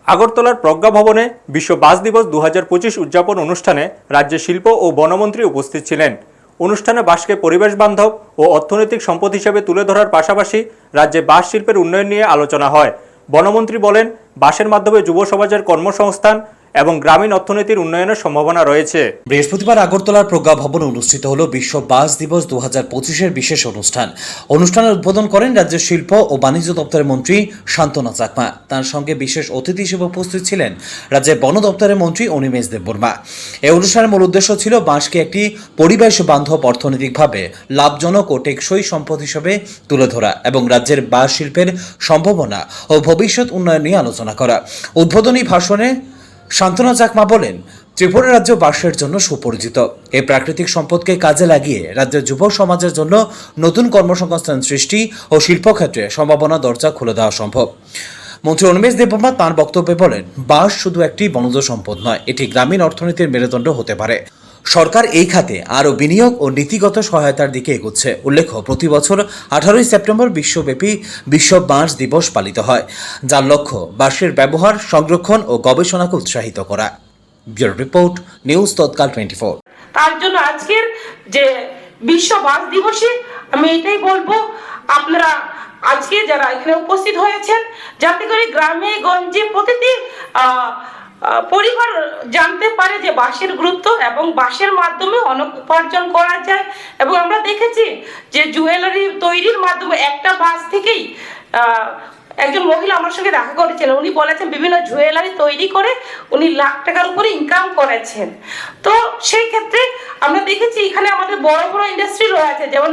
আগরতলার প্রজ্ঞা ভবনে বিশ্ব বাস দিবস 2025 উদযাপন অনুষ্ঠানে রাজ্যের শিল্প ও বনমন্ত্রী উপস্থিত ছিলেন। অনুষ্ঠানে বাঁশকে পরিবেশ বান্ধব ও অর্থনৈতিক সম্পদ হিসেবে তুলে ধরার পাশাপাশি রাজ্যে বাঁশ শিল্পের উন্নয়ন নিয়ে আলোচনা হয়। বনমন্ত্রী বলেন, বাঁশের মাধ্যমে যুব সমাজের কর্মসংস্থান এবং গ্রামীণ অর্থনীতির উন্নয়নের সম্ভাবনা রয়েছে। বৃহস্পতিবার আগরতলার প্রজ্ঞা ভবনে অনুষ্ঠিত হল বিশ্ব বাস দিবস 2025-এর বিশেষ অনুষ্ঠানের উদ্বোধন করেন রাজ্যের শিল্প ও বাণিজ্য দপ্তরের মন্ত্রী শান্তনা চাকমা। তার সঙ্গে বিশেষ অতিথি হিসেবে উপস্থিত ছিলেন রাজ্যের বন দপ্তরের মন্ত্রী অনিমেষ দেববর্মা। এই অনুষ্ঠানের মূল উদ্দেশ্য ছিল বাঁশকে একটি পরিবেশ বান্ধব, অর্থনৈতিকভাবে লাভজনক ও টেকসই সম্পদ হিসেবে তুলে ধরা এবং রাজ্যের বাঁশ শিল্পের সম্ভাবনা ও ভবিষ্যৎ উন্নয়ন নিয়ে আলোচনা করা। উদ্বোধনী ভাষণে শান্তনা চাকমা বলেন, ত্রিপুরা রাজ্য বাঁশের জন্য সুপরিচিত। এই প্রাকৃতিক সম্পদকে কাজে লাগিয়ে রাজ্যের যুব সমাজের জন্য নতুন কর্মসংস্থান সৃষ্টি ও শিল্পক্ষেত্রে সম্ভাবনা দরজা খুলে দেওয়া সম্ভব। মন্ত্রী অনিমেষ দেববর্মা তাঁর বক্তব্যে বলেন, বাঁশ শুধু একটি বনজ সম্পদ নয়, এটি গ্রামীণ অর্থনীতির মেরুদণ্ড হতে পারে। সরকার এই খাতে আরও বিনিয়োগ ও নীতিগত সহায়তার দিকে এগোচ্ছে। উল্লেখ্য, প্রতি বছর 18 সেপ্টেম্বর বিশ্বব্যাপী বিশ্ব বাঁশ দিবস পালিত হয়, যার লক্ষ্য বাঁশের ব্যবহার, সংরক্ষণ ও গবেষণাকে উৎসাহিত করা। ব্যুরো রিপোর্ট, নিউজ তৎকাল 24। তার জন্য আজকের যে বিশ্ব বাঁশ দিবসে আমি এটাই বলবো, আপনারা আজকে যারা এখানে উপস্থিত হয়েছেন, যাতে করে গ্রামে গঞ্জে প্রতিটি পরিবার জানতে পারে যে বাঁশের গুরুত্ব এবং বাঁশের মাধ্যমে অনেক উপার্জন করা যায়। এবং আমরা দেখেছি যে জুয়েলারি তৈরির মাধ্যমে একটা বাঁশ থেকেই একজন মহিলা আমার সঙ্গে দেখা করেছিলেন। উনি বলেছেন বিভিন্ন জুয়েলারি তৈরি করে উনি লাখ টাকার উপরে ইনকাম করেছেন। তো সেই ক্ষেত্রে আমরা দেখেছি এখানে আমাদের বড় বড় ইন্ডাস্ট্রি রয়েছে, যেমন